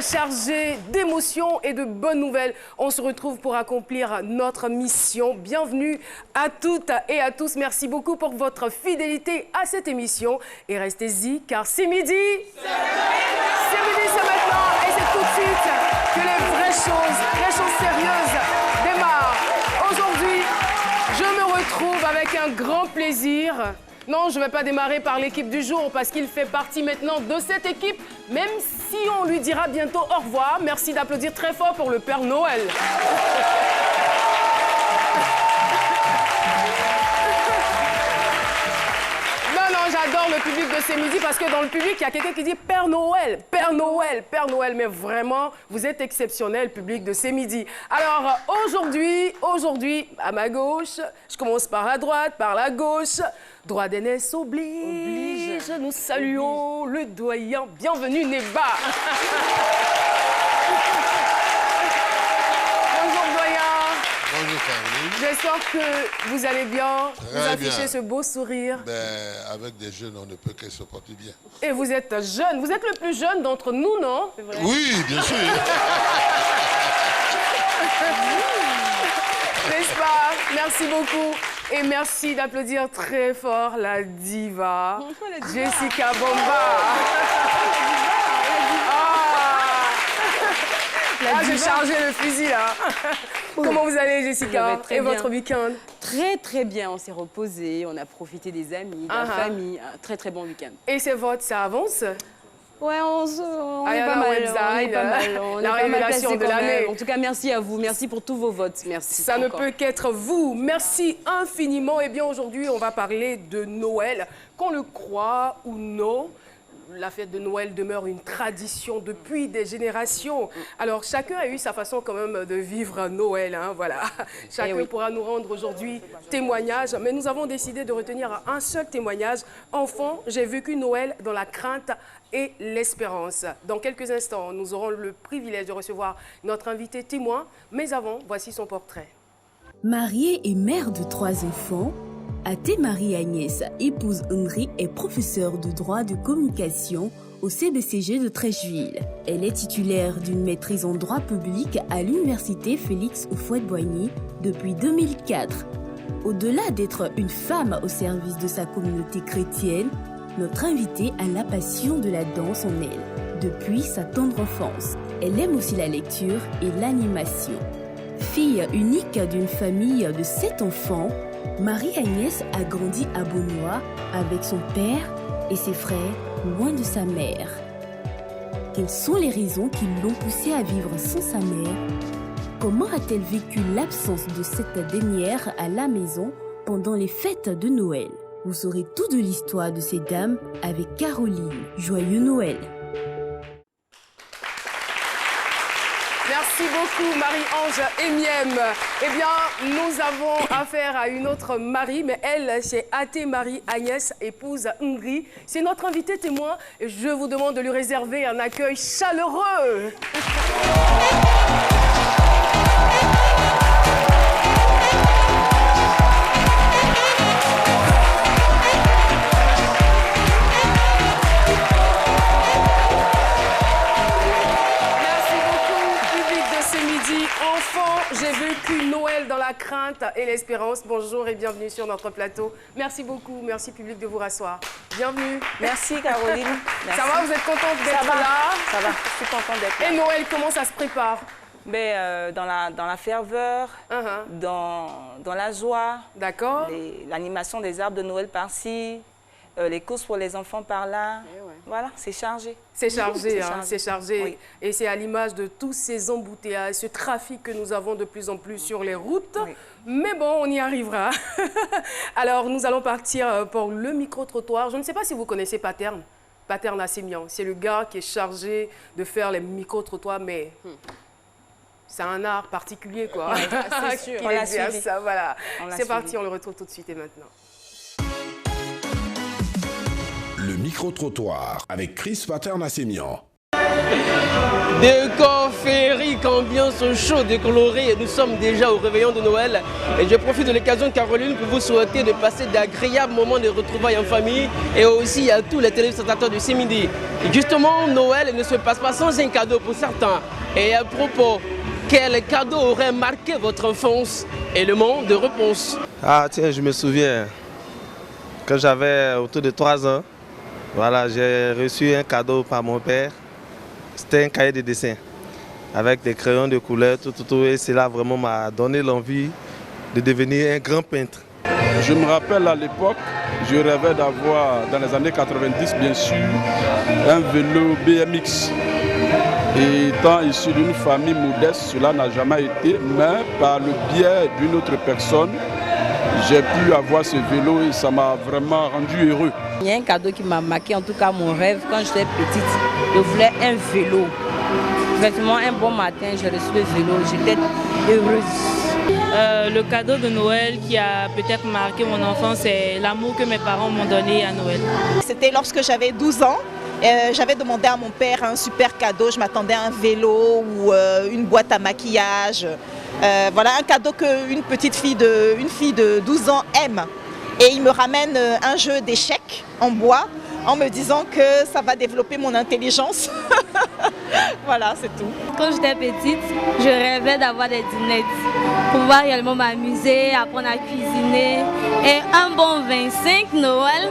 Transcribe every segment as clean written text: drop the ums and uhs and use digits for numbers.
chargé d'émotions et de bonnes nouvelles. On se retrouve pour accomplir notre mission. Bienvenue à toutes et à tous. Merci beaucoup pour votre fidélité à cette émission. Et restez-y, car c'est midi. C'est midi, c'est maintenant. Et c'est tout de suite que les choses sérieuses démarrent. Aujourd'hui, je me retrouve avec un grand plaisir. Non, je ne vais pas démarrer par l'équipe du jour parce qu'il fait partie maintenant de cette équipe, même si on lui dira bientôt au revoir. Merci d'applaudir très fort pour le Père Noël. Non, j'adore le public de ces midis parce que dans le public, il y a quelqu'un qui dit Père Noël, Père Noël, Père Noël. Mais vraiment, vous êtes exceptionnel, public de ces midis. Alors, aujourd'hui, à ma gauche, je commence par la droite, par la gauche. Droit d'aînesse oblige. Nous saluons le doyen. Bienvenue, Neba. Bonjour, doyen. Bonjour, Caroline. J'espère que vous allez bien. Très vous affichez bien. ce beau sourire. Avec des jeunes, on ne peut que se porter bien. Et vous êtes jeune. Vous êtes le plus jeune d'entre nous, non? Oui, bien sûr. N'est-ce pas? Merci beaucoup. Et merci d'applaudir très fort la diva, Jessica Bomba. J'ai chargé le fusil, là. Comment vous allez, Jessica? Et votre week-end? Très, très bien. On s'est reposé, on a profité des amis, de la famille. Un très, très bon week-end. Et c'est votre, ça avance? Ouais, on est pas mal. On est pas mal placés quand même. En tout cas, merci à vous. Merci pour tous vos votes. Merci. Ça ne peut qu'être vous. Merci infiniment. Eh bien, aujourd'hui, on va parler de Noël. Qu'on le croit ou non, la fête de Noël demeure une tradition depuis des générations. Alors, chacun a eu sa façon quand même de vivre Noël, hein, voilà. Chacun pourra nous rendre aujourd'hui témoignage, mais nous avons décidé de retenir un seul témoignage. Enfant, j'ai vécu Noël dans la crainte et l'espérance. Dans quelques instants, nous aurons le privilège de recevoir notre invité témoin, mais avant, voici son portrait. Mariée et mère de 3 enfants, Até Marie-Agnès, épouse Henri, est professeure de droit de communication au CBCG de Trècheville. Elle est titulaire d'une maîtrise en droit public à l'université Félix Houphouët-Boigny depuis 2004. Au-delà d'être une femme au service de sa communauté chrétienne, notre invitée a la passion de la danse en elle, depuis sa tendre enfance. Elle aime aussi la lecture et l'animation. Fille unique d'une famille de 7 enfants, Marie-Agnès a grandi à Beaunois avec son père et ses frères loin de sa mère. Quelles sont les raisons qui l'ont poussée à vivre sans sa mère? Comment a-t-elle vécu l'absence de cette dernière à la maison pendant les fêtes de Noël? Vous saurez tout de l'histoire de ces dames avec Caroline. Joyeux Noël! Merci beaucoup, Marie-Ange Émième. Eh bien, nous avons affaire à une autre Marie, mais elle, c'est Até Marie-Agnès, épouse Henri. C'est notre invitée témoin et je vous demande de lui réserver un accueil chaleureux. Enfant, j'ai vécu Noël dans la crainte et l'espérance. Bonjour et bienvenue sur notre plateau. Merci beaucoup, merci public de vous rasseoir. Bienvenue. Merci Caroline. Merci. Ça va, vous êtes contente d'être là? Ça va, je suis contente d'être là. Et Noël, comment ça se prépare? Dans la ferveur, dans la joie. D'accord. L'animation des arbres de Noël par-ci, les courses pour les enfants par-là. Voilà, c'est chargé. C'est chargé, c'est chargé. Oui. Et c'est à l'image de tous ces embouteillages, ce trafic que nous avons de plus en plus sur les routes. Oui. Mais bon, on y arrivera. Alors, nous allons partir pour le micro-trottoir. Je ne sais pas si vous connaissez Paterne. Paterne à Sémian. C'est le gars qui est chargé de faire les micro-trottoirs, mais c'est un art particulier, quoi. Ouais, c'est sûr. On l'a suivi. Ça, voilà. C'est parti, on le retrouve tout de suite et maintenant. Le micro-trottoir avec Chris Paterne à Sémian. Décor féerique, ambiance chaude et colorée. Nous sommes déjà au réveillon de Noël. Et je profite de l'occasion, Caroline, pour vous souhaiter de passer d'agréables moments de retrouvailles en famille et aussi à tous les téléspectateurs de ce midi. Justement, Noël ne se passe pas sans un cadeau pour certains. Et à propos, quel cadeau aurait marqué votre enfance et le moment de réponse? Ah tiens, je me souviens, quand j'avais autour de 3 ans, voilà, j'ai reçu un cadeau par mon père. C'était un cahier de dessin avec des crayons de couleur, tout, et cela vraiment m'a donné l'envie de devenir un grand peintre. Je me rappelle à l'époque, je rêvais d'avoir, dans les années 90 bien sûr, un vélo BMX. Et étant issu d'une famille modeste, cela n'a jamais été, mais par le biais d'une autre personne, j'ai pu avoir ce vélo et ça m'a vraiment rendu heureux. Il y a un cadeau qui m'a marqué, en tout cas mon rêve, quand j'étais petite, je voulais un vélo. Effectivement, un bon matin, j'ai reçu le vélo, j'étais heureuse. Le cadeau de Noël qui a peut-être marqué mon enfance, c'est l'amour que mes parents m'ont donné à Noël. C'était lorsque j'avais 12 ans. J'avais demandé à mon père un super cadeau, je m'attendais à un vélo ou une boîte à maquillage. Voilà un cadeau qu'une petite fille de 12 ans aime. Et il me ramène un jeu d'échecs en bois en me disant que ça va développer mon intelligence. Voilà, c'est tout. Quand j'étais petite, je rêvais d'avoir des dinettes, pouvoir réellement m'amuser, apprendre à cuisiner. Et un bon 25 Noël,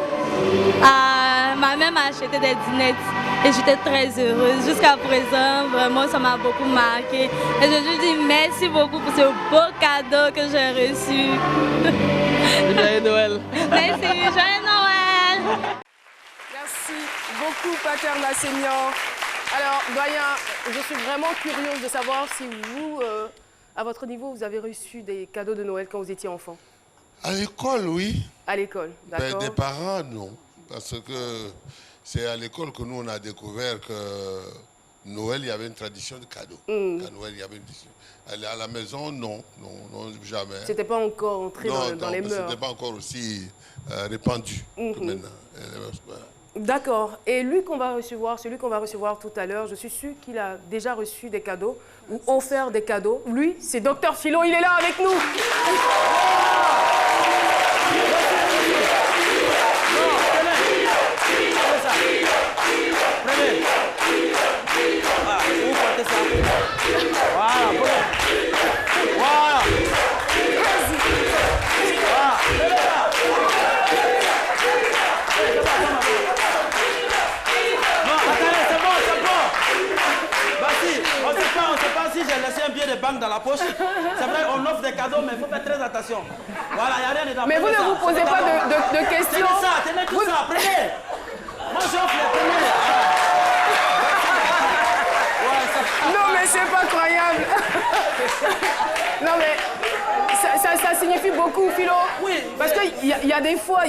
ma mère m'a acheté des dinettes. Et j'étais très heureuse. Jusqu'à présent, vraiment, ça m'a beaucoup marqué. Et je lui dis merci beaucoup pour ce beau cadeau que j'ai reçu. Joyeux Noël. Merci, joyeux Noël. Merci beaucoup, Pater Nassémian. Alors, doyen, je suis vraiment curieuse de savoir si vous, à votre niveau, vous avez reçu des cadeaux de Noël quand vous étiez enfant. À l'école, oui. À l'école, d'accord. Des parents, non. Parce que c'est à l'école que nous, on a découvert que Noël, il y avait une tradition de cadeaux. Qu'à Noël, il y avait une tradition. À la maison, non, jamais. C'était pas encore entré dans les mœurs. C'était pas encore aussi répandu que maintenant. D'accord. Et celui qu'on va recevoir tout à l'heure, je suis sûre qu'il a déjà reçu des cadeaux ou offert des cadeaux. Lui, c'est Dr Philo, il est là avec nous. J'ai laissé un billet de banque dans la poche. C'est vrai, on offre des cadeaux, mais il faut faire très attention. Voilà, il n'y a rien dedans. Mais vous ne vous posez pas de questions. Tenez tout ça, prenez. Moi, j'offre les tenez. Non, mais c'est pas croyable. Non, mais ça signifie beaucoup, Philo. Oui. Parce qu'il y a des fois,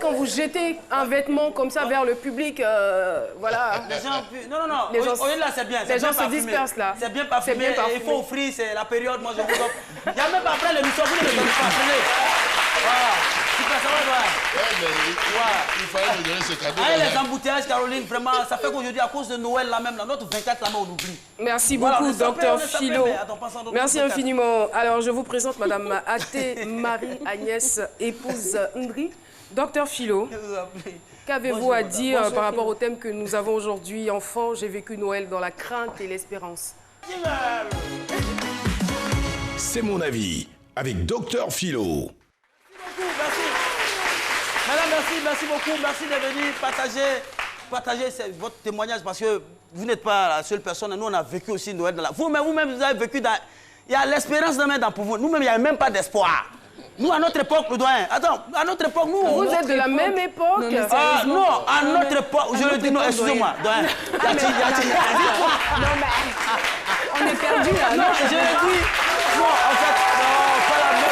quand vous jetez un vêtement comme ça vers le public, voilà. Les gens, non. Au lieu de là, c'est bien. Les gens se dispersent là. C'est bien parfumé. Il faut offrir, c'est la période. Moi, je vous offre. Il n'y a même pas après l'émission, vous ne le donnez pas. Voilà. Il fallait me donner ce cadeau. Les embouteillages, Caroline, vraiment, ça fait qu'aujourd'hui, à cause de Noël, là même, notre 24, là, on oublie. Merci beaucoup, Dr Philo. Merci infiniment. Alors, je vous présente Madame Athé Marie-Agnès, épouse Ndri. Dr Philo, qu'avez-vous à dire par rapport au thème que nous avons aujourd'hui? Enfant, j'ai vécu Noël dans la crainte et l'espérance. C'est mon avis, avec Dr Philo. Madame, merci beaucoup. Merci de venir partager votre témoignage parce que vous n'êtes pas la seule personne. Nous, on a vécu aussi Noël dans la... Vous-même, vous avez vécu dans... Il y a l'espérance de mettre pour vous. Nous-mêmes, il n'y a même pas d'espoir. Nous, à notre époque, le doyen... Attends, à notre époque, nous... Vous êtes de la même époque? Non, à notre époque... Je le dis, non, excusez-moi, doyen. Non, mais... On est perdu, là. Non, je le dis... Non, en fait... Non, pas la même...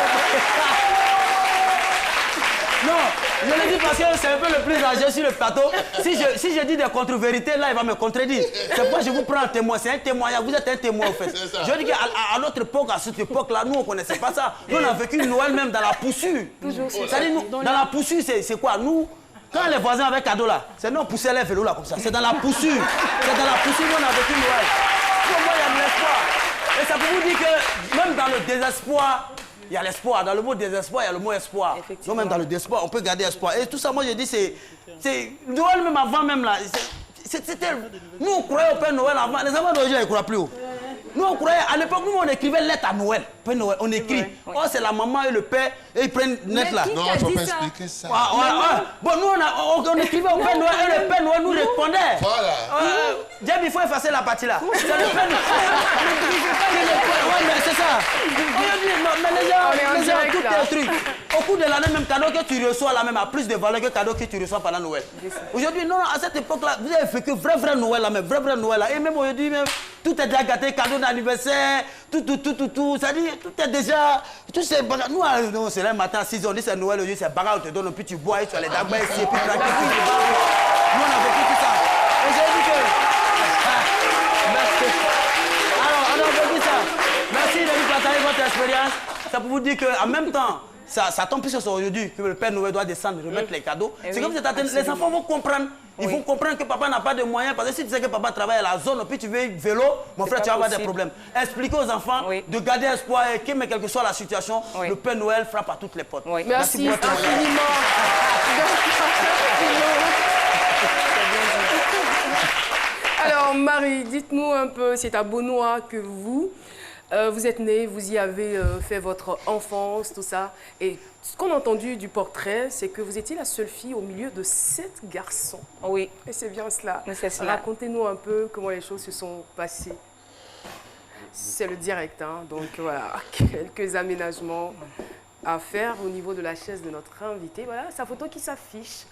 Non, je le dis parce que c'est un peu le plus âgé sur le plateau. Si je dis des contre-vérités, là, il va me contredire. C'est pourquoi je vous prends un témoin. C'est un témoignage. Vous êtes un témoin, en fait. Je dis qu'à notre époque, à cette époque-là, nous, on ne connaissait pas ça. Nous, on a vécu Noël même dans la poussure. C'est-à-dire, dans la poussure, c'est quoi? Nous, Quand les voisins avaient cadeau là, c'est nous on poussait les vélos là comme ça. C'est dans la poussure. C'est dans la poussure qu'on a vécu Noël. Pour moi, il y a de l'espoir. Et ça peut vous dire que même dans le désespoir, il y a l'espoir. Dans le mot désespoir, il y a le mot espoir. Donc même dans le désespoir, on peut garder espoir. Et tout ça, moi je dis, c'est Noël même avant même là. Nous on croyait au Père Noël avant. Les enfants d'aujourd'hui, ils ne croient plus. Nous on croyait, à l'époque, nous on écrivait lettre à Noël. Père Noël, on écrit. Oh, c'est la maman et le père, et ils prennent lettre là. Non, il ne faut pas expliquer ça. Bon, nous on écrivait au Père Noël et le Père Noël nous répondait. Voilà. Dieu, il faut effacer la partie là. C'est le Père Noël. C'est ça. Mais les gens, tout est truc. Au cours de l'année, même cadeau que tu reçois là même a plus de valeur que cadeau que tu reçois pendant Noël. Aujourd'hui, non, à cette époque-là, vous avez vécu vrai Noël là même, vrai Noël là. Et même aujourd'hui, même, tout est déjà gâté, cadeau d'anniversaire, tout. C'est-à-dire, tout est déjà. Tout c'est bagarre. Nous, c'est le matin à 6h, on dit c'est Noël aujourd'hui, c'est bagarre, on te donne, puis tu bois, et tu as les dagbas ici, et puis tranquille. Nous, on a vécu tout ça. Et j'ai dit que. Merci. Alors, on a vécu ça. Merci de partager votre expérience. Ça pour vous dire qu'en même temps, ça tombe plus sur aujourd'hui que le Père Noël doit descendre, remettre les cadeaux. C'est comme si les enfants vont comprendre. Ils vont comprendre que papa n'a pas de moyens. Parce que si tu sais que papa travaille à la zone, puis tu veux vélo, mon frère, tu vas avoir des problèmes. Expliquez aux enfants de garder espoir et que, mais quelle que soit la situation, le Père Noël frappe à toutes les portes. Merci infiniment. Alors, Marie, dites-nous un peu, c'est à Beaunois que vous êtes née, vous y avez fait votre enfance, tout ça. Et ce qu'on a entendu du portrait, c'est que vous étiez la seule fille au milieu de 7 garçons. Oui. Et c'est bien cela. C'est cela. Racontez-nous un peu comment les choses se sont passées. C'est le direct, hein. Donc voilà, quelques aménagements à faire au niveau de la chaise de notre invité. Voilà, sa photo qui s'affiche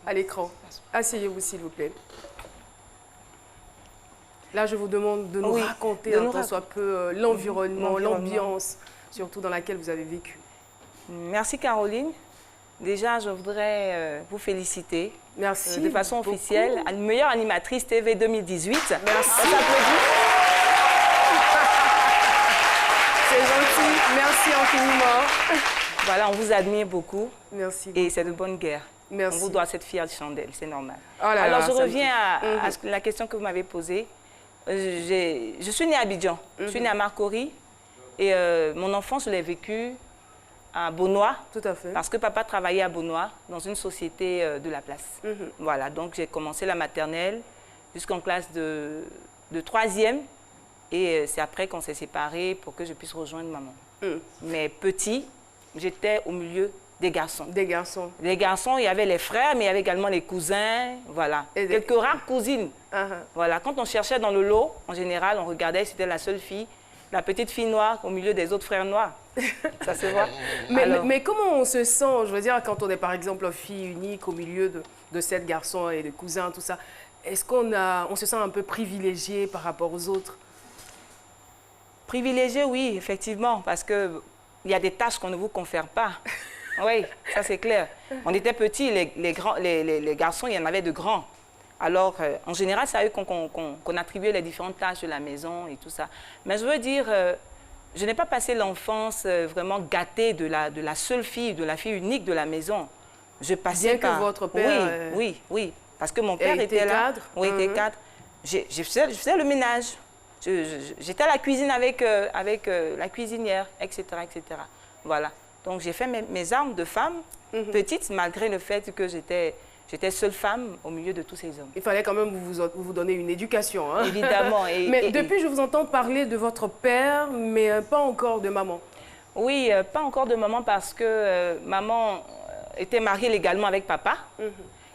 à l'écran. Asseyez-vous, s'il vous plaît. Là, je vous demande de nous raconter un tant soit peu l'environnement, l'ambiance, surtout dans laquelle vous avez vécu. Merci Caroline. Déjà, je voudrais vous féliciter. Merci. De façon officielle, à la meilleure animatrice TV 2018. Merci. C'est gentil. Merci infiniment. Voilà, on vous admire beaucoup. Merci. Et c'est de bonne guerre. Merci. On vous doit cette fière chandelle, c'est normal. Oh là alors, là, je reviens à la question que vous m'avez posée. Je suis née à Abidjan, je suis née à Marcory et mon enfance, je l'ai vécue à Beaunois. Tout à fait. Parce que papa travaillait à Beaunois dans une société de la place. Voilà, donc j'ai commencé la maternelle jusqu'en classe de 3e et c'est après qu'on s'est séparés pour que je puisse rejoindre maman. Mais petit, j'étais au milieu des garçons. Des garçons. Les garçons, il y avait les frères, mais il y avait également les cousins, voilà. Et quelques rares cousines. Voilà, quand on cherchait dans le lot, en général, on regardait si c'était la seule fille, la petite fille noire au milieu des autres frères noirs. Ça se voit. Mais comment on se sent, je veux dire, quand on est par exemple fille unique au milieu de 7 garçons et de cousins, tout ça, est-ce on se sent un peu privilégié par rapport aux autres? Privilégié, oui, effectivement, parce qu'il y a des tâches qu'on ne vous confère pas. Oui, ça c'est clair. On était petits, les garçons, il y en avait de grands. Alors, en général, c'est à eux qu'on attribuait les différentes tâches de la maison et tout ça. Mais je veux dire, je n'ai pas passé l'enfance vraiment gâtée de la seule fille, de la fille unique de la maison. Je passais bien que votre père... Oui, parce que mon père était là. Cadre. Oui, il était cadre. Je faisais le ménage. J'étais à la cuisine avec la cuisinière, etc., etc. Voilà. Donc, j'ai fait mes armes de femme, petite, malgré le fait que j'étais seule femme au milieu de tous ces hommes. Il fallait quand même vous donner une éducation. Hein? Évidemment. Mais depuis, je vous entends parler de votre père, mais pas encore de maman. Oui, pas encore de maman parce que maman était mariée légalement avec papa.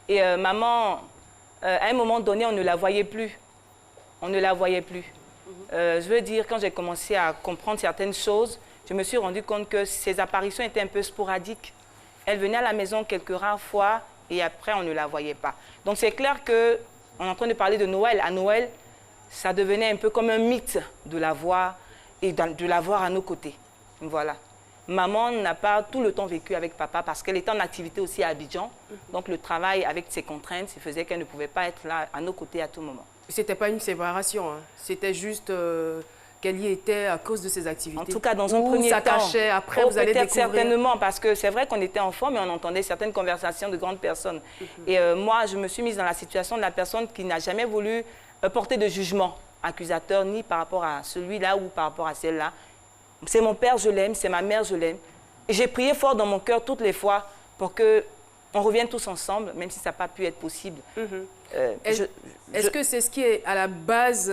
Et maman, à un moment donné, on ne la voyait plus. On ne la voyait plus. Je veux dire, quand j'ai commencé à comprendre certaines choses, je me suis rendu compte que ces apparitions étaient un peu sporadiques. Elle venait à la maison quelques rares fois et après, on ne la voyait pas. Donc, c'est clair qu'on est en train de parler de Noël. À Noël, ça devenait un peu comme un mythe de la voir et de la voir à nos côtés. Voilà. Maman n'a pas tout le temps vécu avec papa parce qu'elle était en activité aussi à Abidjan. Donc, le travail avec ses contraintes, ça faisait qu'elle ne pouvait pas être là à nos côtés à tout moment. C'était pas une séparation, hein. C'était juste qu'elle y était à cause de ses activités? En tout cas, dans un premier temps. Ça cachait, après vous allez découvrir? Certainement, parce que c'est vrai qu'on était enfant, mais on entendait certaines conversations de grandes personnes. Et moi, je me suis mise dans la situation de la personne qui n'a jamais voulu porter de jugement accusateur, ni par rapport à celui-là ou par rapport à celle-là. C'est mon père, je l'aime, c'est ma mère, je l'aime. Et j'ai prié fort dans mon cœur toutes les fois pour qu'on revienne tous ensemble, même si ça n'a pas pu être possible. Est-ce que c'est ce qui est à la base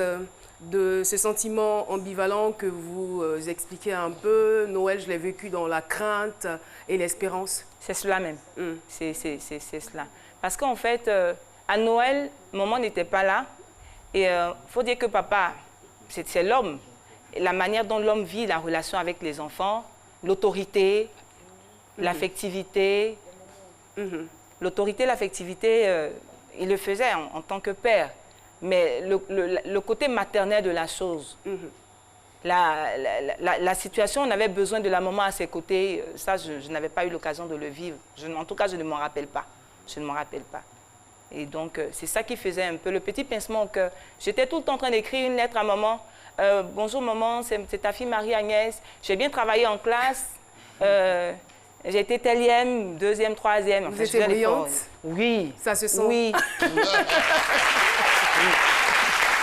de ce sentiment ambivalent que vous expliquez un peu? Noël, je l'ai vécu dans la crainte et l'espérance. C'est cela même. C'est cela. Parce qu'en fait, à Noël, maman n'était pas là. Et il faut dire que papa, c'est l'homme. La manière dont l'homme vit la relation avec les enfants, l'autorité, l'affectivité. L'autorité, l'affectivité, il le faisait en tant que père. Mais le côté maternel de la chose, la situation, on avait besoin de la maman à ses côtés, ça, je n'avais pas eu l'occasion de le vivre. En tout cas, je ne m'en rappelle pas. Je ne m'en rappelle pas. Et donc, c'est ça qui faisait un peu le petit pincement au cœur. J'étais tout le temps en train d'écrire une lettre à maman. Bonjour maman, c'est ta fille Marie-Agnès. J'ai bien travaillé en classe. J'ai été telième, deuxième, troisième. Vous étiez brillante? Oui. Ça se sent? Oui.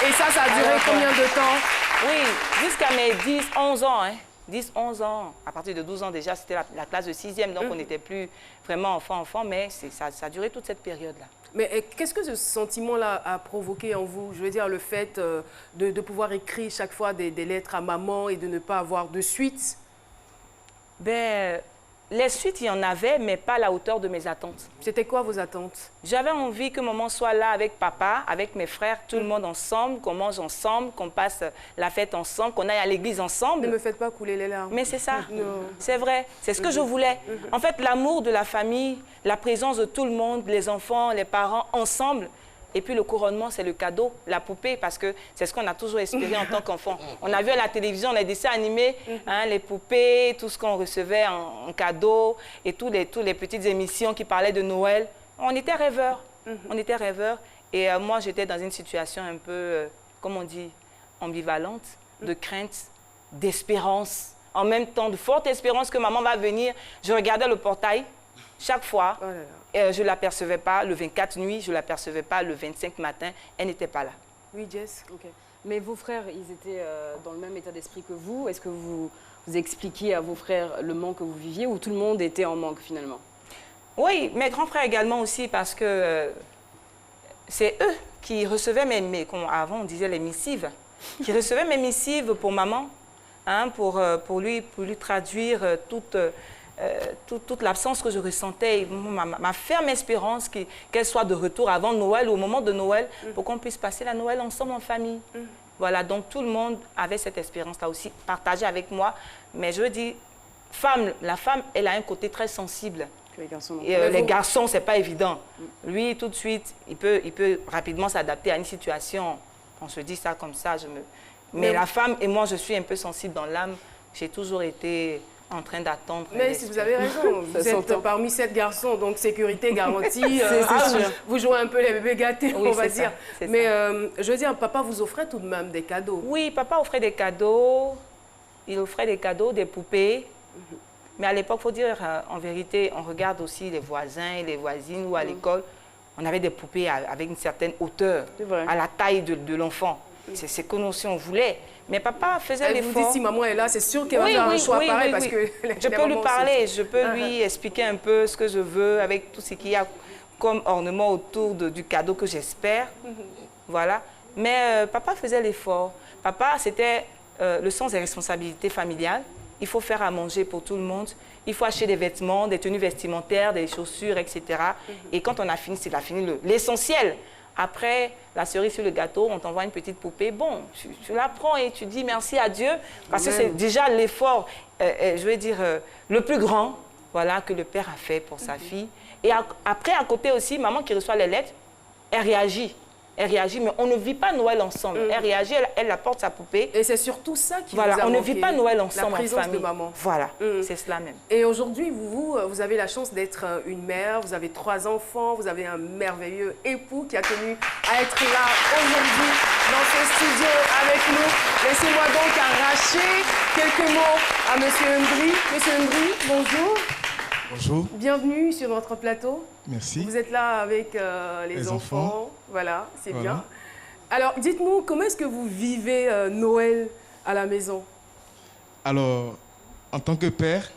Et ça a duré combien de temps? Oui, jusqu'à mes 10, 11 ans. 10, 11 ans. À partir de 12 ans déjà, c'était la classe de 6e, donc on n'était plus vraiment enfant, mais ça a duré toute cette période-là. Mais qu'est-ce que ce sentiment-là a provoqué en vous? Je veux dire, le fait de pouvoir écrire chaque fois des lettres à maman et de ne pas avoir de suite? Ben, les suites, il y en avait, mais pas à la hauteur de mes attentes. C'était quoi vos attentes? J'avais envie que maman soit là avec papa, avec mes frères, tout le monde ensemble, qu'on mange ensemble, qu'on passe la fête ensemble, qu'on aille à l'église ensemble. Ne me faites pas couler les larmes. Mais c'est ça, c'est vrai, c'est ce que je voulais. En fait, l'amour de la famille, la présence de tout le monde, les enfants, les parents, ensemble. Et puis le couronnement, c'est le cadeau, la poupée, parce que c'est ce qu'on a toujours espéré en tant qu'enfant. On a vu à la télévision, les dessins animés, les poupées, tout ce qu'on recevait en cadeau, et toutes les petites émissions qui parlaient de Noël. On était rêveurs, on était rêveurs. Et moi, j'étais dans une situation un peu, comment on dit, ambivalente, de crainte, d'espérance. En même temps, de forte espérance que maman va venir. Je regardais le portail chaque fois. Je ne l'apercevais pas le 24 nuit, je ne l'apercevais pas le 25 matin, elle n'était pas là. Oui, Jess. Okay. Mais vos frères, ils étaient dans le même état d'esprit que vous? Est-ce que vous expliquiez à vos frères le manque que vous viviez ou tout le monde était en manque finalement? Oui, mes grands frères également aussi, parce que c'est eux qui recevaient avant on disait les missives, qui recevaient mes missives pour maman, pour lui traduire toute l'absence que je ressentais, ma ferme espérance qu'elle soit de retour avant Noël ou au moment de Noël pour qu'on puisse passer la Noël ensemble en famille. Voilà, donc tout le monde avait cette espérance-là aussi, partagée avec moi. Mais je veux dire, la femme, elle a un côté très sensible. Les garçons, c'est pas évident. Lui, tout de suite, il peut rapidement s'adapter à une situation. On se dit ça comme ça. Mais la femme, et moi, je suis un peu sensible dans l'âme. J'ai toujours été en train d'attendre. Mais si vous avez raison, vous êtes parmi 7 garçons, donc sécurité garantie. Vous jouez un peu les bébés gâtés, on va dire. Mais je veux dire, papa vous offrait tout de même des cadeaux. Oui, papa offrait des cadeaux. Il offrait des cadeaux, des poupées. Mais à l'époque, il faut dire, en vérité, on regarde aussi les voisins et les voisines ou à l'école. On avait des poupées avec une certaine hauteur, à la taille de l'enfant. C'est ce que nous aussi on voulait. Mais papa faisait l'effort. Vous dites, si maman est là, c'est sûr qu'elle va faire un choix pareil. Parce que je peux lui parler, je peux lui expliquer un peu ce que je veux avec tout ce qu'il y a comme ornement autour du cadeau que j'espère. Voilà. Mais papa faisait l'effort. Papa, c'était le sens des responsabilités familiales. Il faut faire à manger pour tout le monde. Il faut acheter des vêtements, des tenues vestimentaires, des chaussures, etc. Et quand on a fini, c'est l'essentiel. Après, la cerise sur le gâteau, on t'envoie une petite poupée. Bon, tu la prends et tu dis merci à Dieu. Parce que c'est déjà l'effort, je vais dire, le plus grand, voilà, que le père a fait pour sa fille. Et après, à côté aussi, maman qui reçoit les lettres, elle réagit. Elle réagit, mais on ne vit pas Noël ensemble. Elle réagit, elle apporte sa poupée. Et c'est surtout ça qui vous a on ne manqué, vit pas Noël ensemble la présence en famille. de maman. Voilà, c'est cela même. Et aujourd'hui, vous avez la chance d'être une mère, vous avez 3 enfants, vous avez un merveilleux époux qui a tenu à être là aujourd'hui dans ce studio avec nous. Laissez-moi donc arracher quelques mots à Monsieur Ndri. Monsieur Ndri, bonjour. Bonjour. Bienvenue sur notre plateau. Merci. Vous êtes là avec les enfants. Voilà, c'est bien. Alors, dites-nous, comment est-ce que vous vivez Noël à la maison? Alors, en tant que père,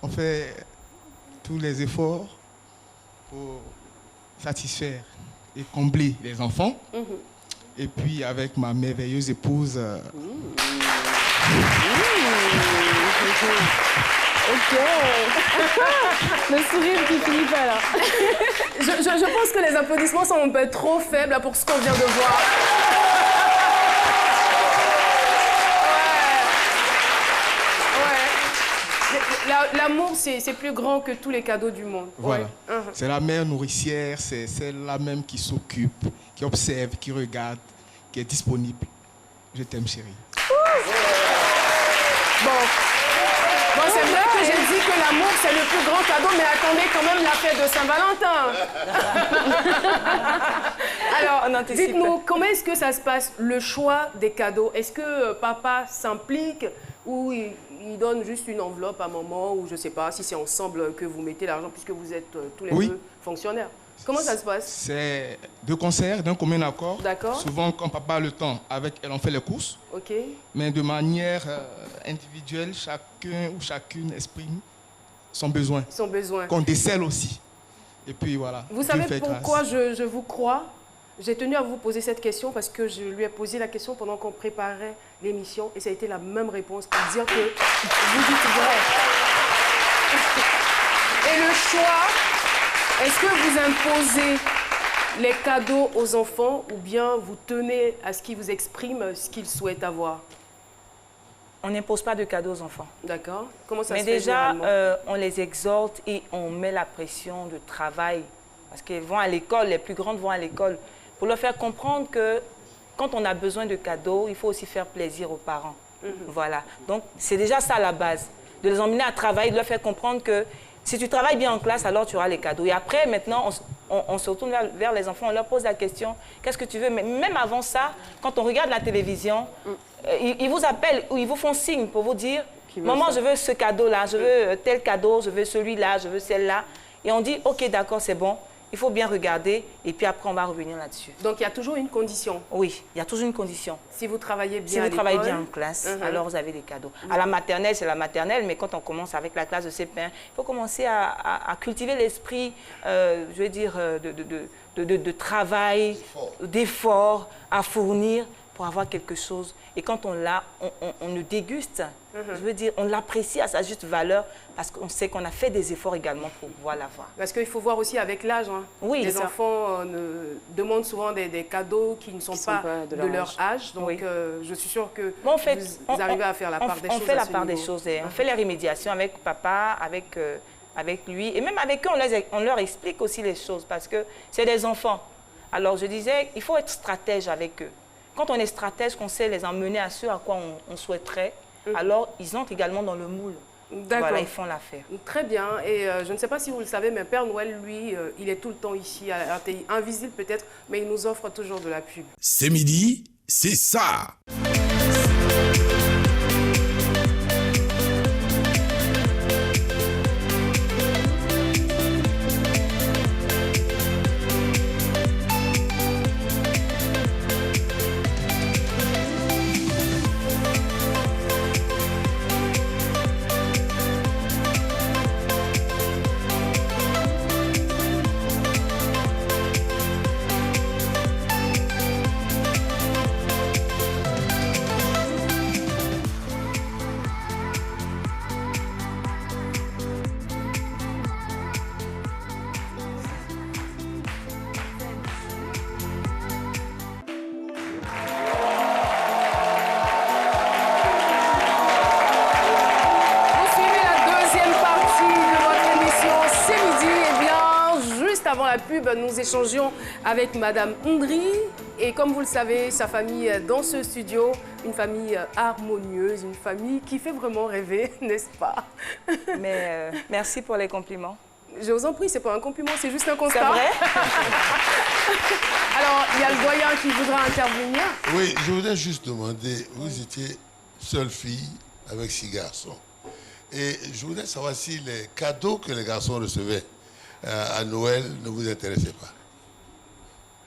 on fait tous les efforts pour satisfaire et combler les enfants. Et puis, avec ma merveilleuse épouse... Ok. Le sourire qui finit pas là. Je pense que les applaudissements sont un peu trop faibles là, pour ce qu'on vient de voir. Ouais. L'amour, c'est plus grand que tous les cadeaux du monde. Voilà. Ouais. C'est la mère nourricière, c'est celle-là même qui s'occupe, qui observe, qui regarde, qui est disponible. Je t'aime, chérie. Bon, c'est vrai que j'ai dit que l'amour, c'est le plus grand cadeau, mais attendez quand même la fête de Saint-Valentin. Alors, dites-nous, comment est-ce que ça se passe, le choix des cadeaux? Est-ce que papa s'implique ou il donne juste une enveloppe à maman, ou je ne sais pas, si c'est ensemble que vous mettez l'argent, puisque vous êtes tous les deux fonctionnaires? Comment ça se passe? C'est deux concerts d'un commun accord. D'accord. Souvent, quand papa a le temps, avec elle, on fait les courses. Ok. Mais de manière individuelle, chacun ou chacune exprime son besoin. Son besoin. Qu'on décèle aussi. Et puis voilà. Vous savez pourquoi je vous crois? J'ai tenu à vous poser cette question parce que je lui ai posé la question pendant qu'on préparait l'émission et ça a été la même réponse pour dire que vous dites vrai. Et le choix, est-ce que vous imposez les cadeaux aux enfants ou bien vous tenez à ce qu'ils vous expriment ce qu'ils souhaitent avoir? On n'impose pas de cadeaux aux enfants. D'accord. Comment ça se fait déjà, généralement? on les exhorte et on met la pression de travail. Parce qu'elles vont à l'école, les plus grandes vont à l'école. Pour leur faire comprendre que quand on a besoin de cadeaux, il faut aussi faire plaisir aux parents. Voilà. Donc, c'est déjà ça la base. De les emmener à travailler, de leur faire comprendre que si tu travailles bien en classe, alors tu auras les cadeaux. Et après, maintenant, on se retourne vers les enfants, on leur pose la question, qu'est-ce que tu veux? Mais même avant ça, quand on regarde la télévision, ils vous appellent ou ils vous font signe pour vous dire, maman, je veux ce cadeau-là, je veux tel cadeau, je veux celui-là, je veux celle-là. Et on dit, ok, d'accord, c'est bon. Il faut bien regarder et puis après, on va revenir là-dessus. Donc, il y a toujours une condition? Oui, il y a toujours une condition. Si vous travaillez bien si vous travaillez bien en classe, alors vous avez des cadeaux. À la maternelle, c'est la maternelle, mais quand on commence avec la classe de CP1, il faut commencer à cultiver l'esprit, je veux dire, de travail, d'effort à fournir pour avoir quelque chose. Et quand on l'a, on le déguste. Je veux dire, on l'apprécie à sa juste valeur parce qu'on sait qu'on a fait des efforts également pour pouvoir l'avoir. Parce qu'il faut voir aussi avec l'âge. Hein. Oui, les enfants demandent souvent des cadeaux qui ne sont pas de leur âge. Donc, je suis sûre que vous arrivez à faire la part des choses. On fait la part des choses. On fait les remédiations avec papa, avec lui. Et même avec eux, on leur explique aussi les choses parce que c'est des enfants. Alors, je disais, il faut être stratège avec eux. Quand on est stratège, qu'on sait les emmener à ce à quoi on souhaiterait, alors ils entrent également dans le moule. D'accord. Voilà, ils font l'affaire. Très bien. Et je ne sais pas si vous le savez, mais Père Noël, lui, il est tout le temps ici, à RTI, invisible peut-être, mais il nous offre toujours de la pub. C'est midi, c'est ça. Nous échangions avec Madame Ndri et comme vous le savez, sa famille dans ce studio, une famille harmonieuse, une famille qui fait vraiment rêver, n'est-ce pas? Mais merci pour les compliments. Je vous en prie, c'est pas un compliment, c'est juste un constat. C'est vrai? Alors, il y a le doyen qui voudra intervenir. Oui, je voudrais juste demander, vous étiez seule fille avec 6 garçons. Et je voudrais savoir si les cadeaux que les garçons recevaient à Noël ne vous intéressaient pas.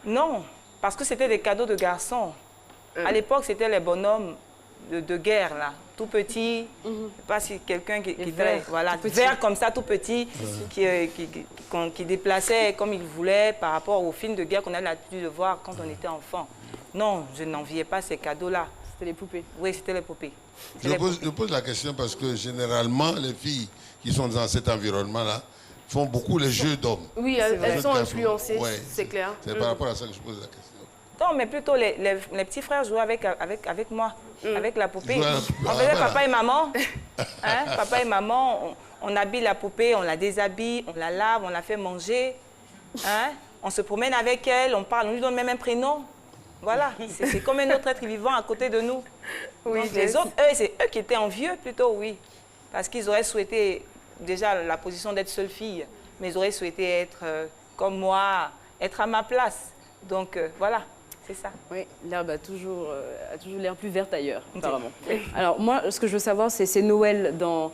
Non, parce que c'était des cadeaux de garçons. À l'époque, c'était les bonhommes de guerre, là, tout petits. Je ne sais pas si quelqu'un qui était voilà, vert comme ça, tout petit, qui déplaçait comme il voulait par rapport aux films de guerre qu'on a l'habitude de voir quand on était enfant. Non, je n'enviais pas ces cadeaux-là. C'était les poupées. Oui, c'était les poupées. Je pose la question parce que généralement, les filles qui sont dans cet environnement-là font beaucoup les jeux d'hommes. Oui, elles sont influencées, ouais, c'est clair. C'est par rapport à ça que je pose la question. Non, mais plutôt les petits frères jouaient avec moi, avec la poupée. On faisait papa et maman. Hein? Papa et maman, on habille la poupée, on la déshabille, on la lave, on la fait manger. Hein? On se promène avec elle, on parle, on lui donne même un prénom. Voilà, c'est comme un autre être vivant à côté de nous. Oui, donc, les autres, c'est eux qui étaient envieux plutôt, oui. Parce qu'ils auraient souhaité déjà la position d'être seule fille, mais ils auraient souhaité être comme moi, être à ma place. Donc voilà, c'est ça. Oui, l'herbe a toujours l'air plus verte ailleurs, apparemment. Alors moi, ce que je veux savoir, c'est ces Noëls dans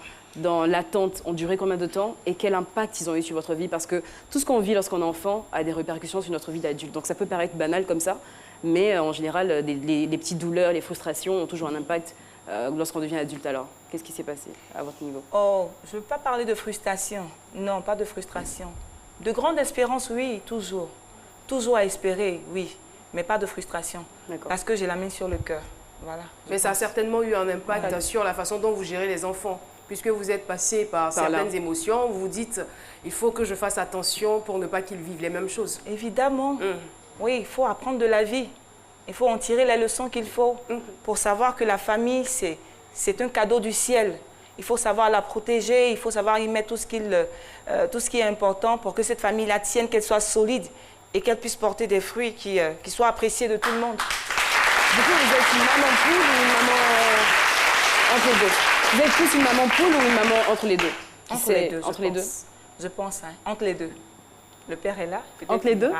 l'attente ont duré combien de temps et quel impact ils ont eu sur votre vie? Parce que tout ce qu'on vit lorsqu'on est enfant a des répercussions sur notre vie d'adulte. Donc ça peut paraître banal comme ça, mais en général, les petites douleurs, les frustrations ont toujours un impact lorsqu'on devient adulte. Alors, qu'est-ce qui s'est passé à votre niveau? Oh, je ne veux pas parler de frustration. Non, pas de frustration. De grande espérance, oui, toujours. Toujours à espérer, oui, mais pas de frustration. Parce que j'ai la main sur le cœur. Voilà. Mais ça a certainement eu un impact sur la façon dont vous gérez les enfants. Puisque vous êtes passé par certaines émotions, vous vous dites, il faut que je fasse attention pour ne pas qu'ils vivent les mêmes choses. Évidemment. Oui, il faut apprendre de la vie. Il faut en tirer les leçons qu'il faut pour savoir que la famille, c'est un cadeau du ciel. Il faut savoir la protéger, il faut savoir y mettre tout ce qui est important pour que cette famille-là tienne, qu'elle soit solide et qu'elle puisse porter des fruits qui soient appréciés de tout le monde. Du coup, vous êtes une maman poule ou une maman entre les deux? Vous êtes plus une maman poule ou une maman entre les deux? Entre les deux, entre les deux. Je pense, hein, entre les deux. Le père est là. Entre les deux?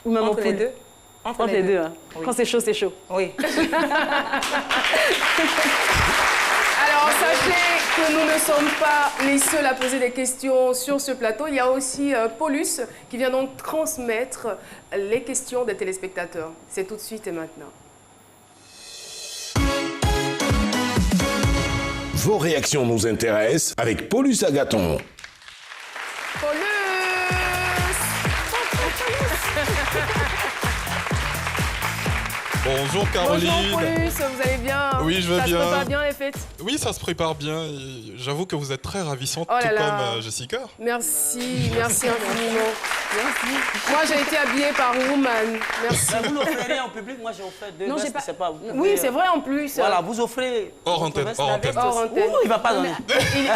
Ou maman entre poule? Les deux. Entre les deux. Hein. Oui. Quand c'est chaud, c'est chaud. Oui. Alors, sachez que nous ne sommes pas les seuls à poser des questions sur ce plateau. Il y a aussi Paulus qui vient donc transmettre les questions des téléspectateurs. C'est tout de suite et maintenant. Vos réactions nous intéressent avec Paulus Agathon. Paulus! Bonjour Caroline. Bonjour Paulus, vous allez bien? Oui, je vais bien. Ça se prépare bien les fêtes? Oui, ça se prépare bien. J'avoue que vous êtes très ravissante, tout comme Jessica. Merci, merci infiniment. Merci. Moi, j'ai été habillée par Woman. Merci. Vous l'offrez en public, moi j'ai offert 2 vestes, je sais pas. Oui, c'est vrai en plus. Voilà, vous offrez... Hors antenne, hors antenne. Il va pas donner. Il est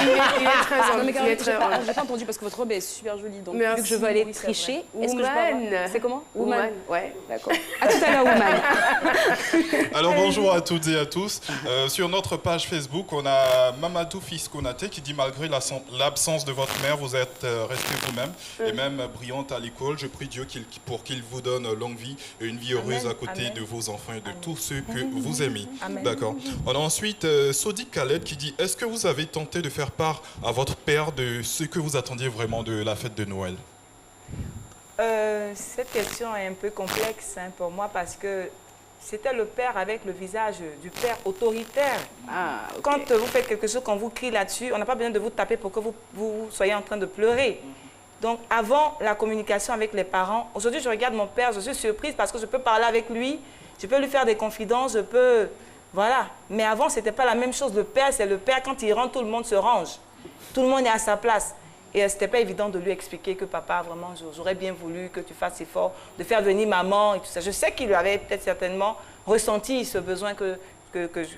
très non, mais gentil. j'ai pas entendu parce que votre robe est super jolie. Donc, vu que je veux aller tricher, est-ce que je peux avoir... C'est comment? Woman. Ouais, d'accord. À tout à l'heure, Woman. Alors bonjour à toutes et à tous. Sur notre page Facebook, on a Mamadou Fils Konaté qui dit malgré l'absence de votre mère, vous êtes restée vous-même et même brillante à l'école. Je prie Dieu pour qu'il vous donne longue vie et une vie heureuse à côté de vos enfants et de tous ceux que vous aimez. D'accord. On a ensuite Sodi Khaled qui dit est-ce que vous avez tenté de faire part à votre père de ce que vous attendiez vraiment de la fête de Noël? Cette question est un peu complexe pour moi parce que c'était le père avec le visage du père autoritaire. Quand vous faites quelque chose, qu'on vous crie là-dessus, on n'a pas besoin de vous taper pour que vous soyez en train de pleurer. Donc, avant la communication avec les parents, aujourd'hui, je regarde mon père, je suis surprise parce que je peux parler avec lui, je peux lui faire des confidences, je peux... Voilà. Mais avant, ce n'était pas la même chose. Le père, c'est le père. Quand il rentre, tout le monde se range. Tout le monde est à sa place. Et ce n'était pas évident de lui expliquer que papa, vraiment, j'aurais bien voulu que tu fasses effort de faire venir maman et tout ça. Je sais qu'il avait peut-être certainement ressenti ce besoin que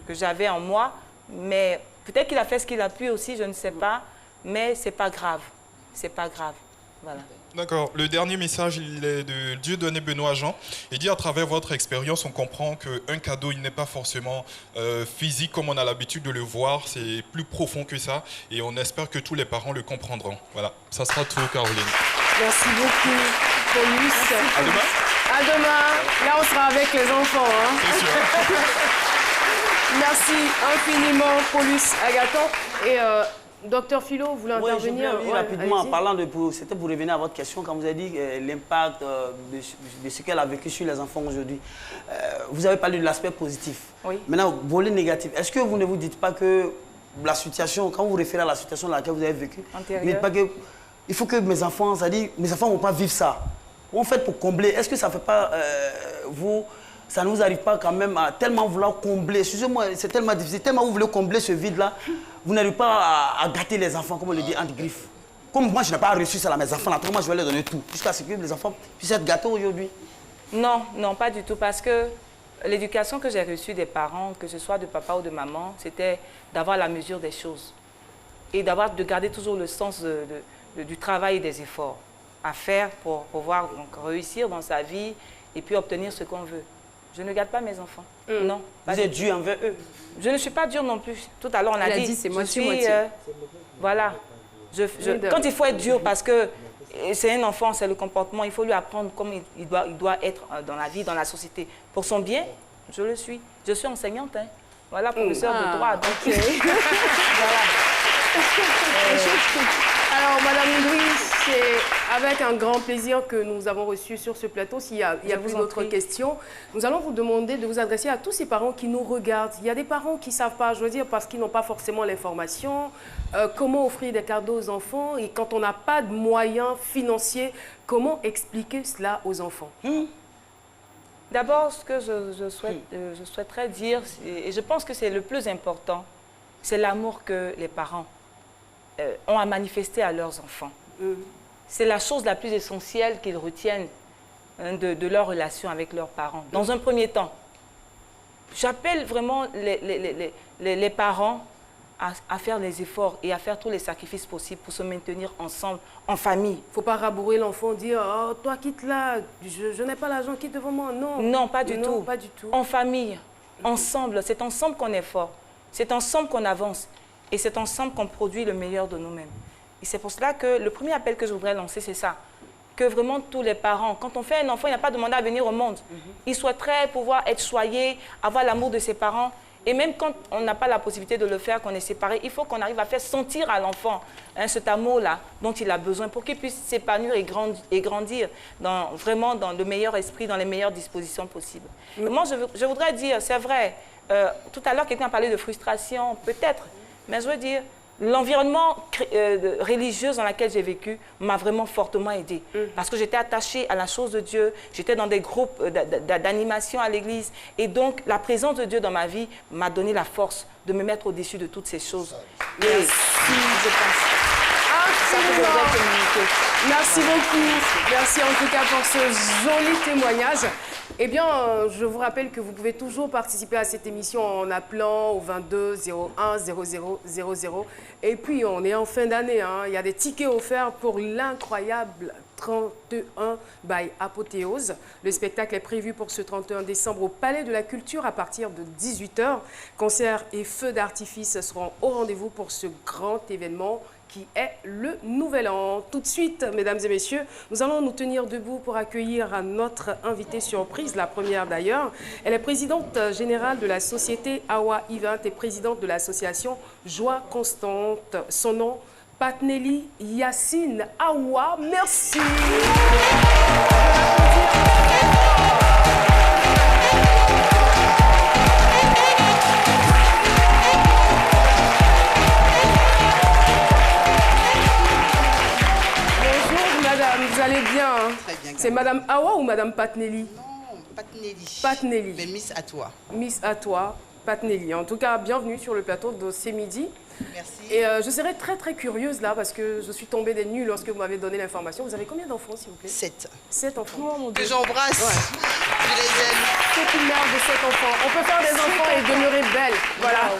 j'avais en moi, mais peut-être qu'il a fait ce qu'il a pu aussi, je ne sais pas, mais ce n'est pas grave. C'est pas grave. Voilà. D'accord. Le dernier message, il est de Dieudonné Benoît Jean. Il dit, à travers votre expérience, on comprend qu'un cadeau, il n'est pas forcément physique comme on a l'habitude de le voir. C'est plus profond que ça. Et on espère que tous les parents le comprendront. Voilà. Ça sera tout, Caroline. Merci beaucoup, Paulus. À demain. À demain. Là, on sera avec les enfants. Hein. C'est sûr. Merci infiniment, Paulus Agathon. Et Docteur Philo, vous voulez intervenir? Oui, rapidement, en parlant c'était pour revenir à votre question, quand vous avez dit l'impact de ce qu'elle a vécu sur les enfants aujourd'hui. Vous avez parlé de l'aspect positif. Oui. Maintenant, volet négatif. Est-ce que vous ne vous dites pas que la situation, quand vous référez à la situation dans laquelle vous avez vécu, vous ne dites pas que il faut que mes enfants, c'est-à-dire, mes enfants ne vont pas vivre ça. Comment faites pour combler? Est-ce que ça ne fait pas, ça ne vous arrive pas quand même à tellement vouloir combler? Excusez-moi, c'est tellement difficile, tellement vous voulez combler ce vide-là, vous n'arrivez pas à gâter les enfants, comme on le dit, entre griffes. Comme moi, je n'ai pas reçu ça à mes enfants, là, moi, je vais leur donner tout, jusqu'à ce que les enfants puissent être gâtés aujourd'hui. Non, non, pas du tout, parce que l'éducation que j'ai reçue des parents, que ce soit de papa ou de maman, c'était d'avoir la mesure des choses et de garder toujours le sens du travail et des efforts à faire pour pouvoir donc réussir dans sa vie et puis obtenir ce qu'on veut. Je ne gâte pas mes enfants. Non. Vous êtes dur envers eux? Je ne suis pas dure non plus. Tout à l'heure, on a dit c'est moitié-moitié. Voilà. Quand il faut être dur, parce que c'est un enfant, c'est le comportement, il faut lui apprendre comment il doit être dans la vie, dans la société. Pour son bien, je le suis. Je suis enseignante, hein. Voilà, professeure de droit. Donc, voilà. Alors, Madame Louis, c'est avec un grand plaisir que nous avons reçu sur ce plateau. S'il y a plus d'autres questions, nous allons vous demander de vous adresser à tous ces parents qui nous regardent. Il y a des parents qui ne savent pas, je veux dire, parce qu'ils n'ont pas forcément l'information, comment offrir des cadeaux aux enfants. Et quand on n'a pas de moyens financiers, comment expliquer cela aux enfants? D'abord, ce que je souhaiterais dire, et je pense que c'est le plus important, c'est l'amour que les parents ont à manifester à leurs enfants. C'est la chose la plus essentielle qu'ils retiennent de leur relation avec leurs parents. Dans un premier temps, j'appelle vraiment les parents à faire les efforts et à faire tous les sacrifices possibles pour se maintenir ensemble, en famille. Il ne faut pas rabourer l'enfant, dire « Oh, toi, quitte là, je n'ai pas l'argent, quitte devant moi. » Non. Non, pas du tout. Pas du tout. En famille, ensemble, c'est ensemble qu'on est fort. C'est ensemble qu'on avance. Et c'est ensemble qu'on produit le meilleur de nous-mêmes. Et c'est pour cela que le premier appel que je voudrais lancer, c'est ça. Que vraiment tous les parents, quand on fait un enfant, il n'a pas demandé à venir au monde. Il souhaiterait pouvoir être choyé, avoir l'amour de ses parents. Et même quand on n'a pas la possibilité de le faire, qu'on est séparé, il faut qu'on arrive à faire sentir à l'enfant cet amour-là dont il a besoin pour qu'il puisse s'épanouir et grandir vraiment dans le meilleur esprit, dans les meilleures dispositions possibles. Et moi, je voudrais dire, c'est vrai, tout à l'heure, quelqu'un a parlé de frustration, peut-être, mais je veux dire, l'environnement religieux dans lequel j'ai vécu m'a vraiment fortement aidée. Parce que j'étais attachée à la chose de Dieu, j'étais dans des groupes d'animation à l'église. Et donc, la présence de Dieu dans ma vie m'a donné la force de me mettre au-dessus de toutes ces choses. Et je pense. Ça que je voudrais communiquer. Merci beaucoup. Merci en tout cas pour ce joli témoignage. Eh bien, je vous rappelle que vous pouvez toujours participer à cette émission en appelant au 22 01 00 00. Et puis, on est en fin d'année. Hein. Il y a des tickets offerts pour l'incroyable 31 by Apothéose. Le spectacle est prévu pour ce 31 décembre au Palais de la Culture à partir de 18 h. Concerts et feux d'artifice seront au rendez-vous pour ce grand événement qui est le Nouvel An. Tout de suite, mesdames et messieurs, nous allons nous tenir debout pour accueillir notre invitée surprise, la première d'ailleurs. Elle est présidente générale de la société Awa Event et présidente de l'association Joie Constante. Son nom, Patneli Yacine Awa. Merci. Vous allez bien, hein? Très bien. C'est Madame Awa ou Madame Patneli? Non, Patneli. Patneli. Mais Miss à toi. Miss à toi, Patneli. En tout cas, bienvenue sur le plateau de C'est Midi. Merci. Et je serais très très curieuse là parce que je suis tombée des nues lorsque vous m'avez donné l'information. Vous avez combien d'enfants s'il vous plaît? 7. 7 enfants. Que j'embrasse. Je les aime. C'est une mère de 7 enfants. On peut faire des enfants et demeurer belle. Voilà.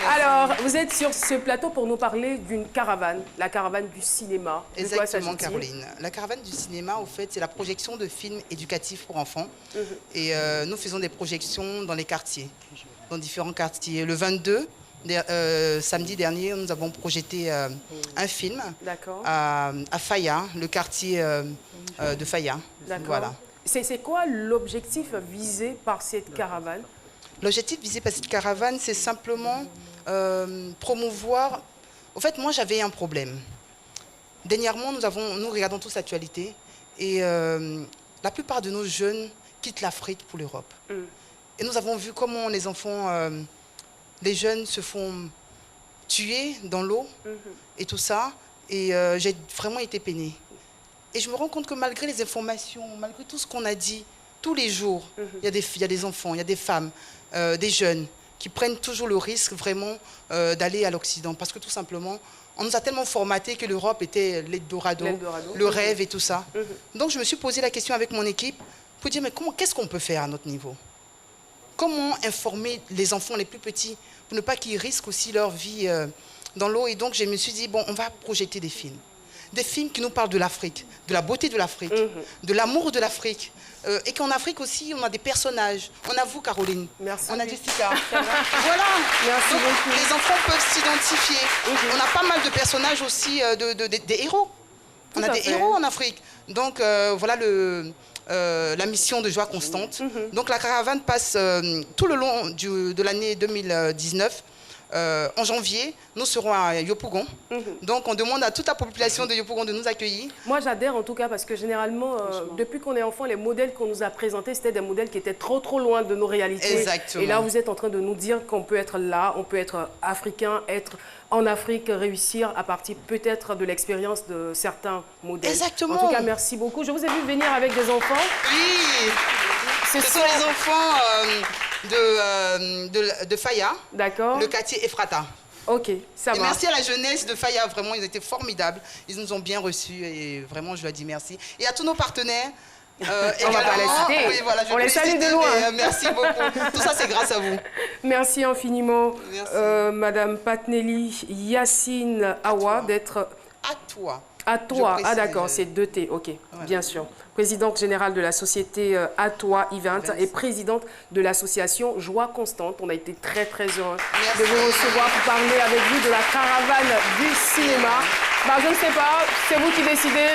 Alors, vous êtes sur ce plateau pour nous parler d'une caravane, la caravane du cinéma. Exactement, Caroline. La caravane du cinéma, au fait, c'est la projection de films éducatifs pour enfants. Et nous faisons des projections dans les quartiers, dans différents quartiers. Le 22, samedi dernier, nous avons projeté un film à Faya, le quartier de Faya. Voilà. C'est quoi l'objectif visé par cette caravane? L'objectif visé par cette caravane, c'est simplement promouvoir... En fait, moi, j'avais un problème. Dernièrement, nous regardons tous l'actualité et la plupart de nos jeunes quittent l'Afrique pour l'Europe. Et nous avons vu comment les enfants, les jeunes se font tuer dans l'eau et tout ça. Et j'ai vraiment été peinée. Et je me rends compte que malgré les informations, malgré tout ce qu'on a dit, tous les jours, il y a des enfants, il y a des femmes, des jeunes qui prennent toujours le risque vraiment d'aller à l'Occident. Parce que tout simplement, on nous a tellement formaté que l'Europe était l'Eldorado, le rêve et tout ça. Donc je me suis posé la question avec mon équipe pour dire, mais qu'est-ce qu'on peut faire à notre niveau? Comment informer les enfants les plus petits pour ne pas qu'ils risquent aussi leur vie dans l'eau? Et donc je me suis dit, bon, on va projeter des films. Des films qui nous parlent de l'Afrique, de la beauté de l'Afrique, de l'amour de l'Afrique. Et qu'en Afrique aussi, on a des personnages. On a vous, Caroline. Merci. On a Jessica. Voilà. Merci donc, beaucoup. les enfants peuvent s'identifier. On a pas mal de personnages aussi, des héros. On a des héros en Afrique. Donc, voilà la mission de Joie Constante. Donc, la caravane passe tout le long de l'année 2019. En janvier, nous serons à Yopougon. Donc, on demande à toute la population de Yopougon de nous accueillir. Moi, j'adhère en tout cas parce que généralement, depuis qu'on est enfant, les modèles qu'on nous a présentés, c'était des modèles qui étaient trop loin de nos réalités. Exactement. Et là, vous êtes en train de nous dire qu'on peut être là, on peut être africain, être en Afrique, réussir à partir peut-être de l'expérience de certains modèles. Exactement. En tout cas, merci beaucoup. Je vous ai vu venir avec des enfants. Oui. Ce sont les enfants de Faya, le quartier Ephrata. Ok, ça va. Merci à la jeunesse de Faya, vraiment, ils étaient formidables. Ils nous ont bien reçus et vraiment, je leur dis merci. Et à tous nos partenaires. On va pas les citer. Oui, voilà, on les salue de loin. Merci beaucoup. Tout ça, c'est grâce à vous. Merci infiniment, Madame Patnelli Yacine Awa, d'être... À toi. À toi. Ah d'accord, c'est 2T, ok, voilà. Bien sûr. Présidente générale de la société À toi Event et présidente de l'association Joie Constante. On a été très heureux de vous recevoir pour parler avec vous de la caravane du cinéma. Bah, je ne sais pas, c'est vous qui décidez.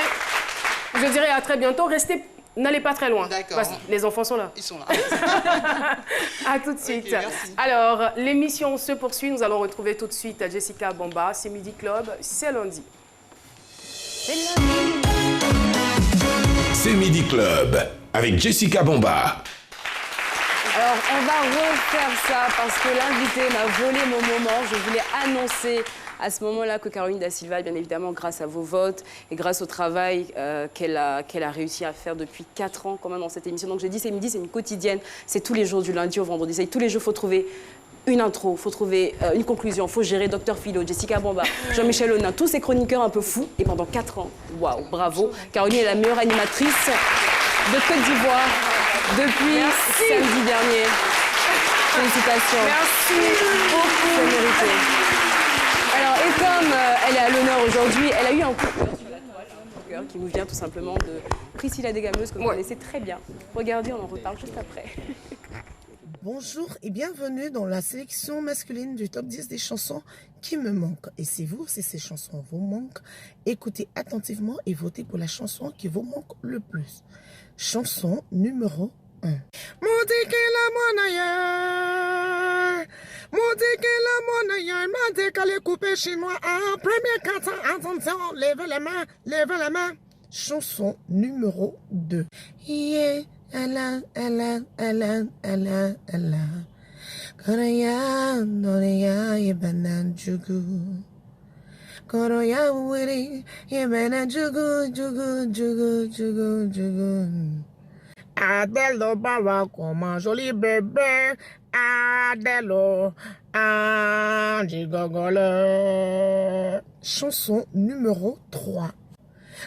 Je dirais à très bientôt. Restez, n'allez pas très loin. D'accord. Les enfants sont là. Ils sont là. À tout de suite. Okay, merci. Alors, l'émission se poursuit. Nous allons retrouver tout de suite Jessica Bamba. C'est Midi Club, c'est lundi. C'est Midi Club avec Jessica Bomba. Alors, on va refaire ça parce que l'invité m'a volé mon moment. Je voulais annoncer à ce moment-là que Caroline Da Silva, bien évidemment, grâce à vos votes et grâce au travail qu'elle a réussi à faire depuis 4 ans quand même dans cette émission. Donc, j'ai dit, c'est midi, c'est une quotidienne. C'est tous les jours, du lundi au vendredi. C'est tous les jours, il faut trouver une intro, il faut trouver une conclusion, il faut gérer Dr Philo, Jessica Bamba, Jean-Michel Honin, tous ces chroniqueurs un peu fous. Et pendant 4 ans, waouh, bravo. Caroline est la meilleure animatrice de Côte d'Ivoire depuis samedi dernier. Félicitations. Merci beaucoup. C'est mérité. Alors, et comme elle est à l'honneur aujourd'hui, elle a eu un coup de cœur qui nous vient tout simplement de Priscilla Desgameuse, que vous connaissez très bien. Regardez, on en reparle juste après. Bonjour et bienvenue dans la sélection masculine du top 10 des chansons qui me manquent. Et si ces chansons vous manquent, écoutez attentivement et votez pour la chanson qui vous manque le plus. Chanson numéro 1. Chanson numéro 2. Yeah. Ala, ala, ala, ala, ala. Koraya, noraya, yebana jugu. Koroya wiri, yebana jugu, jugu, jugu, jugu, jugu. Adèle Baba comme un joli bébé. Adèle, Andigogole. Chanson numéro 3.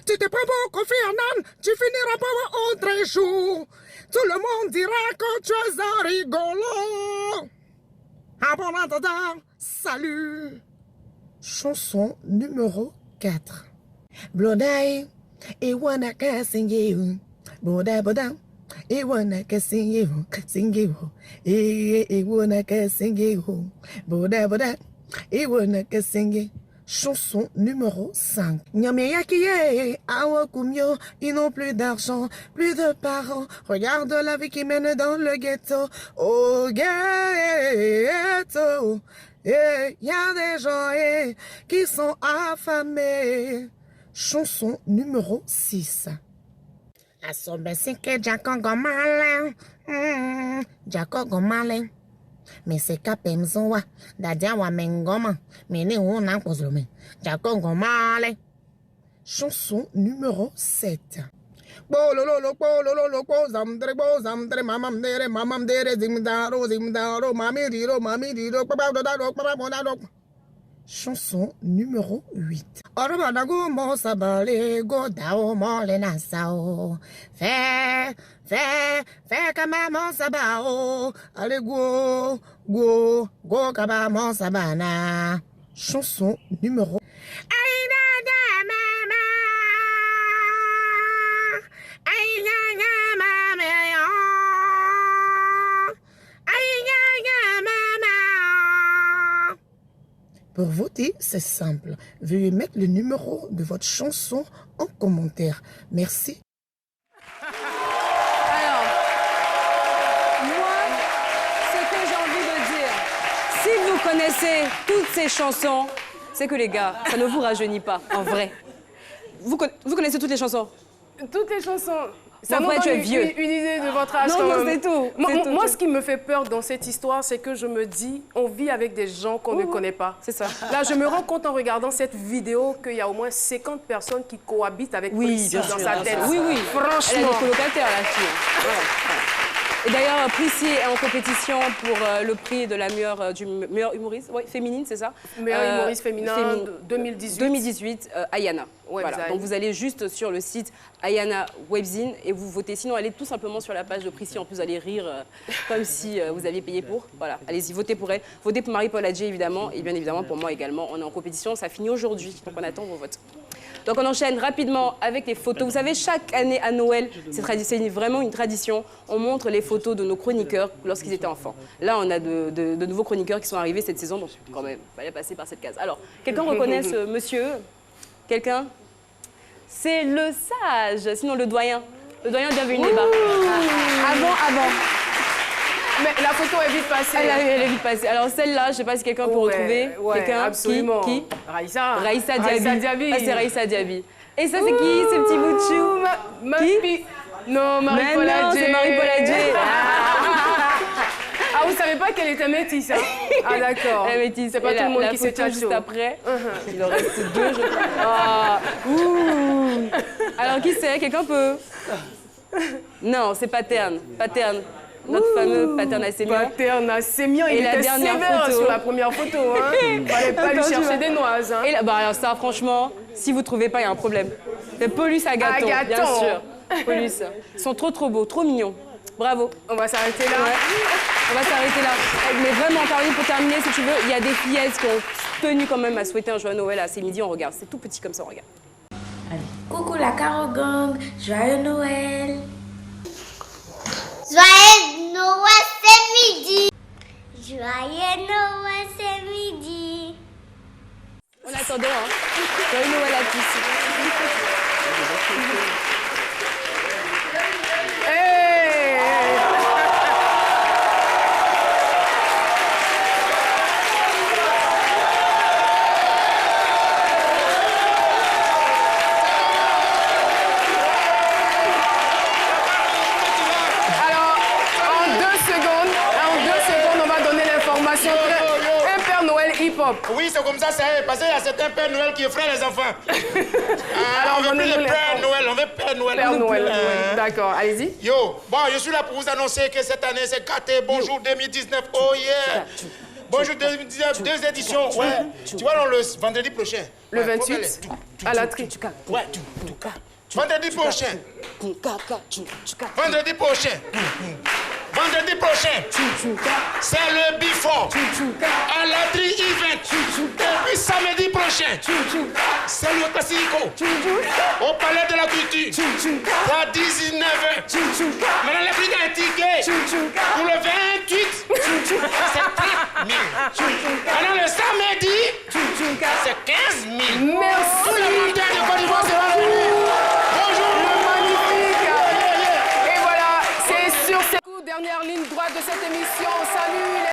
Tu te prends pour Kofi Annan, tu finiras par autre jour. Tout le monde dira que tu es un rigolo. Ah bon, salut. Chanson numéro 4. Blodai, et wanna sing you. Blodai, blodai, et wanna sing you. Sing you. Et wanna sing you. Blodai, blodai, et wanna sing you. Chanson numéro 5. Nyamiyakiye, awakumyo, ils n'ont plus d'argent, plus de parents. Regarde la vie qui mène dans le ghetto. Au ghetto, il y a des gens qui sont affamés. Chanson numéro 6. Asobesike Jaco Gomale, Jaco Gomale. Mais c'est Kapemzoa, Dadiawa Mengoma, Mene Wona Kozome, Jaco Gomale. Chanson numéro 7. Bololo, bololo, zamdre, mamamdere, zimdaro, mamidiro, papa. Chanson numéro 8. Orobadago mosabale go dao mole nasao. Fais kama mosabao. Allez go kama mosabana. Chanson numéro. Pour voter, c'est simple. Veuillez mettre le numéro de votre chanson en commentaire. Merci. Alors, moi, ce que j'ai envie de dire, si vous connaissez toutes ces chansons, c'est que les gars, ça ne vous rajeunit pas, en vrai. Vous connaissez toutes les chansons? Toutes les chansons. Ça nous donne une idée de votre âge. Non, c'est tout. Moi, ce qui me fait peur dans cette histoire, c'est que je me dis, on vit avec des gens qu'on ne connaît pas. C'est ça. Là, je me rends compte en regardant cette vidéo qu'il y a au moins 50 personnes qui cohabitent avec Prissy dans sa tête. Oui. Franchement. Elle est colocataire, la fille. Voilà. Et d'ailleurs, Prissy est en compétition pour le prix de la meilleure humoriste féminine, c'est ça? Meilleure humoriste féminin 2018. 2018, Ayana. Voilà. Donc vous allez juste sur le site Ayana Webzine et vous votez. Sinon, allez tout simplement sur la page de Prissy. En plus, vous allez rire comme si vous aviez payé pour. Voilà, allez-y, votez pour elle. Votez pour Marie-Paul Adjé, évidemment. Et bien évidemment, pour moi également. On est en compétition. Ça finit aujourd'hui. Donc on attend vos votes. Donc on enchaîne rapidement avec les photos. Vous savez, chaque année à Noël, c'est vraiment une tradition. On montre les photos de nos chroniqueurs lorsqu'ils étaient enfants. Là, on a de nouveaux chroniqueurs qui sont arrivés cette saison. Donc quand même, il fallait passer par cette case. Alors, quelqu'un reconnaît ce monsieur? Quelqu'un? C'est le sage, sinon le doyen. Le doyen, bienvenue là-bas. Avant. Mais la photo est vite passée. Elle est vite passée. Alors celle-là, je ne sais pas si quelqu'un peut retrouver. Quelqu'un? Absolument. Qui? Raïssa Diaby. Ah, c'est Raïssa Diaby. Et ça, c'est qui, ce petit bout de chou? Qui? Non, Marie-Paul Adjé. C'est Marie-Paul Adjé. Ah, vous savez pas qu'elle était métisse, hein? Ah, d'accord. Elle est métisse. C'est pas tout le monde qui s'est juste après. Il en reste 2, je crois. Ah, alors, qui c'est? Quelqu'un peut? Non, c'est Paterne. Notre fameux Paterne Assémian. Paterne Assémian, il était sévère sur la première photo. Il fallait pas lui chercher des noises. Hein. Et là, alors ça, franchement, si vous trouvez pas, il y a un problème. C'est Paulus Agathon, bien sûr. Paulus. Ils sont trop beaux, trop mignons. Bravo. On va s'arrêter là. On va s'arrêter là. Mais vraiment, Caroline, pour terminer, si tu veux, il y a des fillettes qui ont tenu quand même à souhaiter un joyeux Noël à ces midis. On regarde, c'est tout petit comme ça, on regarde. Allez. Coucou la Caro Gang, joyeux Noël. Joyeux Noël, c'est midi. Joyeux Noël, c'est midi. On attendait, hein. Joyeux Noël à tous. Un Père Noël hip-hop. propre. Oui, c'est comme ça, parce qu'il y a certains Pères Noël qui effraient les enfants. Alors, on veut plus les Pères Noël, on veut Père Noël. Père Noël, d'accord, allez-y. Yo, bon, je suis là pour vous annoncer que cette année, c'est gâté. Bonjour 2019, oh yeah. Bonjour 2019, 2 éditions, ouais. Tu vois, le vendredi prochain. Le 28, à la tri. Ouais, vendredi prochain. Vendredi prochain. Vendredi prochain. C'est le before. À la tri event. Et puis samedi prochain. C'est le Classico. Au palais de la culture. À 19h. Maintenant, les prix d'un ticket. Pour le 28. C'est 30 000. Maintenant, le samedi. C'est 15 000. Merci. Tous les monteurs de Côte d'Ivoire seront venus. Bonjour. Magnifique. Et voilà, c'est sur cette dernière ligne droite de cette émission. Salut les